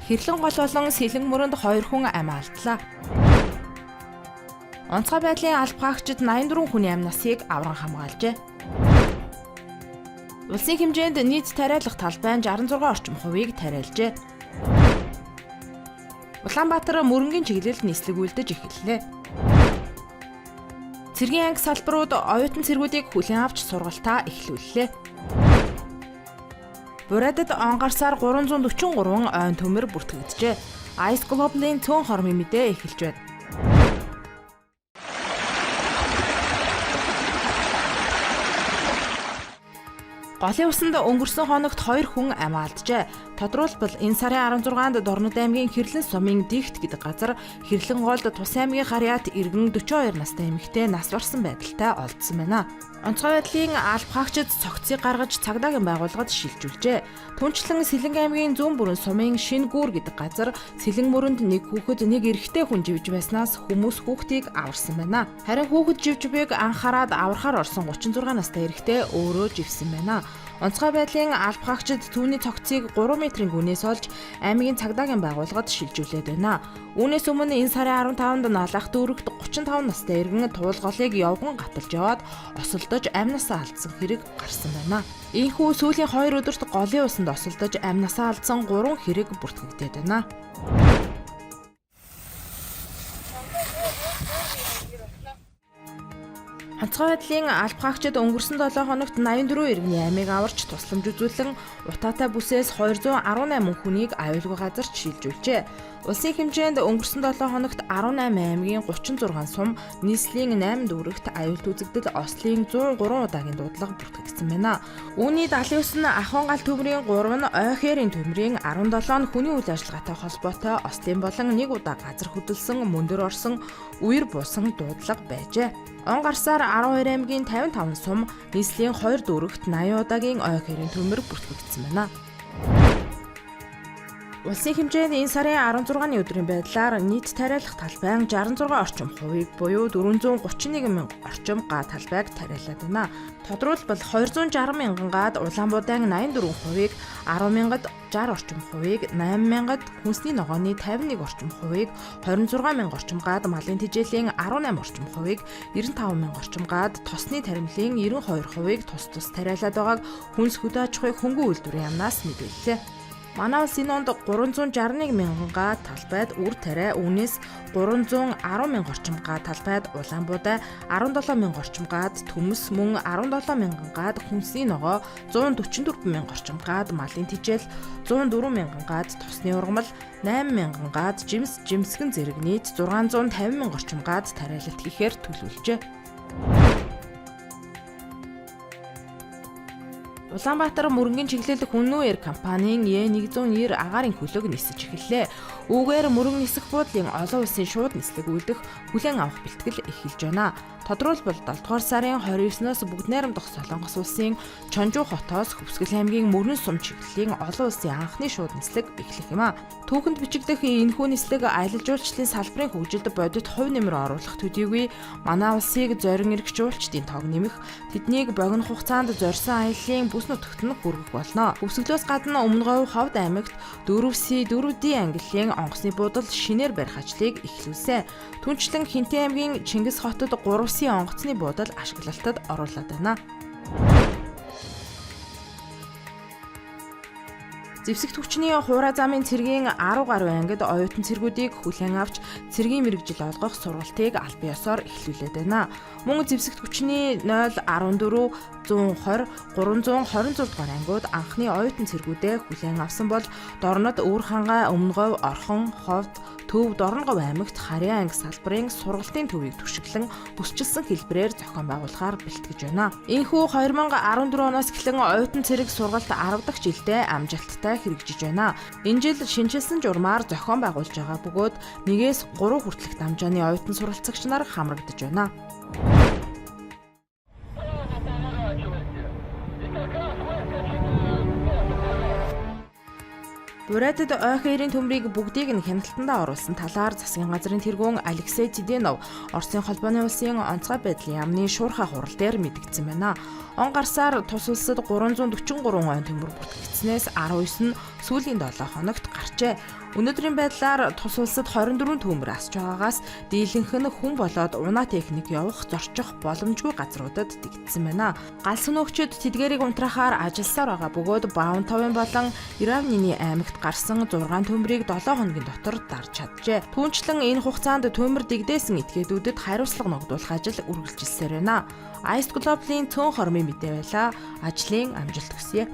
Хэрлэн гол болон сэлэн мөрөнд 2 хүн амь алдлаа. Онцгой байдлын албагчид 84 хүний амь насыг авран хамгаалжээ. Улсын хэмжээнд нийт тариалах талбай 66 орчим хувийг тариалжээ. Улаанбаатар мөрөнгийн чиглэлд нислэг үлдэж эхэллээ. Цэргийн анги салбарууд оюутан цэргүүдийг хүлээн авч сургалтаа эхлүүллээ. Буриадад он гарсаар 343 ойн төмөр бүртгэгджээ. Ice Global-ийн цөөн хормын мэдээ эхэлж байна. Голын усанд өнгөрсөн хоногт 2 хүн амь алджээ. Тодруулбал энэ сарын 16-нд Дорнод аймгийн Хэрлэн сумын Дэгт гэдэг газар Хэрлэн голд Тус аймгийн Харьяат иргэн 42 настай эмэгтэй нас барсан байдалтай олдсон байна. Онцгой байдлын албагчид цогцыг гаргаж цагдаагийн байгууллагад шилжүүлжээ. Түнчлэн Сэлэнг аймгийн зүүн бүрэн сумын Шинэ гүүр гэдэг газар Сэлэн мөрөнд нэг хүүхэд нэг эрэгтэй хүн живж байснаас хүмүүс хүүхдийг аварсан байна. Харин хүүхэд живжбэг анхаарад аврахаар орсон 36 настай эрэгтэй өөрөө живсэн байна. Онцгой байдлын албагчид түүний цогцыг 3 метрийн гүнээс олж аймгийн цагдаагийн байгууллагад шилжүүлээд байна. Үүнээс өмнө энэ сарын 15-нд Налах дүүрэгт 35 настай иргэн туулгалыг явган гаталж яваад осолдож амь насаа алдсан хэрэг гарсан байна. Ийхүү сүүлийн 2 өдөрт голын усанд осолдож амь насаа алдсан 3 хэрэг бүртгэгдээд байна. Онцгой байдлын албагчид өнгөрсөн 7 хоногт 84 иргэний амийг аварч тусламж үзүүлэн утаатай бүсээс 218 хүнийг аюулгүй газарт шилжүүлжээ. Улсын хэмжээнд өнгөрсөн 7 хоногт 18 аймгийн 36 сум, нийслэлийн 8 дүүрэгт аюулт үзэгдэл ослын 103 удаагийн дуудлага бүртгэгдсэн байна. Үүний 79 нь Ахуйн гал төмрийн 3 нь Ойхээрийн төмрийн 17 нь хүний үйл ажиллагаатай холбоотой ослын болон 1 удаа газар хөдөлсөн, мөндөр орсон, үер буусан дуудлага байжээ. Он гарсаар 12 аймгийн 55 сум, нийслэлийн 2 дүүрэгт 80 удаагийн Ойхээрийн төмөр бүртгэгдсэн байна. Улсын хэмжээнд энэ сарын 16-ны өдрийн байдлаар нийт тариалах талбай 66 орчим хувийг буюу 431 мянга орчим га талбайг тариалаад байна. Тодруулбал 260 мянган гад Улаанбуудайн 84 хувийг, 10 мянгад 60 орчим хувийг, 8 мянгад хүнсний ногооны 51 орчим хувийг, 26 мянга орчим гад малын тижээлийн 18 орчим хувийг, 95 мянга орчим гад тосны таримлын 92 хувийг тус тариалаад байгааг хүнс хөдөө аж ахуйн хөнгөн үйлдвэрийн яамнаас мэдээллээ. Манай улсын онд 361 мянган га талбайд үр тариа, үүнээс 310 мянга орчим га талбайд Улаанбуудай, 17 мянга орчим гад төмөс, мөн 17 мянган гад хүнсний ногоо, 144 мянга орчим гад малын тижээл, 104 мянган гад тосны ургамал, 8 мянган гад жимсгэн зэрэг нийт 650 мянга орчим гад тариалалт хийхээр төлөвлөжээ. Улаанбаатар мөрөнгийн чиглэл Хүннүүер компанийн Е190 агаарын хөлөг нисэж эхэллээ. Үүгээр мөрөн нисэх буудлын олон улсын шууд нислэг үлдэх хүлээн авах бэлтгэл эхэлж байна. Тодруулбал 7 дугаар сарын 29-ноос бүгд найрамдах Солонгос улсын Чонжуу хотоос Хөвсгөл аймгийн Мөрөн сум чиглэлийн олон улсын анхны шууд нислэг эхлэх юм а. Түүхэнд бичигдэх энэхүү нислэг аялал жуулчлалын салбарын хөгжилд бодит хувь нэмэр оруулах төдийгүй манай улсыг зорин эрх жуулчдын тоог нэмэх, тэднийг богино хугацаанд зорьсон аяллаа бүс нутагт нь хүргэх болно. Хөвсгөлөөс гадна Өмнө Говь Ховд аймагт 4C 4D ангиллын онгоцны буудал шинээр барих ажлыг эхлүүлсэн. Түнчлэн Хинтээ аймгийн Чингис хотод 3C онгоцны буудал ашиглалтад оруулаад байна. Зэвсэгт хүчний хуурай замын цэргийн 10 гаруй ангид оюутан цэргүүдийг хүлээн авч цэргийн мэргэжил олгох сургалтыг аль биесээр эхлүүлээд байна. Мөн зэвсэгт хүчний 014 120 326 дугаар ангиуд анхны оюутан цэргүүдээ хүлээн авсан бол Дорнод, Өвөр хангай, Өмнө Говь, Орхон, Ховд, Төв, Дорноговь аймагт Харьяа анги салбарын сургалтын төвийг туршиглан хүсчилсэн хэлбэрээр зохион байгуулахаар бэлтгэж байна. Ийхүү 2014 оноос эхлэн оюутан цэрэг сургалт 10 дахь жилдээ амжилттай хэрэгжиж байна. Энэ жил шинжилсэн журмаар зохион байгуулж байгаа бөгөөд 1-3 хүртэлх дамжааны оюутан суралцагч нар хамрагдаж байна. Юнайтед ойхон эрийн төмрийг бүгдийг нь хяналтандаа оруулсан талаар засгийн газрын тэргүүн Алексей Зиденов Оросын холбооны улсын онцгой байдлын яамны шуурхай хурал дээр мэдгдсэн байна. Он гарсаар тус улсад 343 он төмөр бүртгэгдснээс 19 нь сүүлийн 7 хоногт гарчээ. Өнөөдрийн байдлаар тус улсад 24 төмөр асч байгаагаас дийлэнх нь хүн болоод унаа техник явах зорчих боломжгүй газруудад дэгдсэн байна. Галс өнөөгчид тэдгээрийг унтраахаар ажилласаар байгаа бөгөөд Баунтовын болон Иравнины аймагт гарсан 6 төмрийг 7 хоногийн дотор дарж чаджээ. Түүнчлэн энэ хугацаанд төмөр дэгдээсэн этгээдүүдэд хариуцлага ногдуулах ажил үргэлжилсээр байна. Ice Global-ийн цөөн хормын мэдээ байла. Ажлын амжилт хүсье.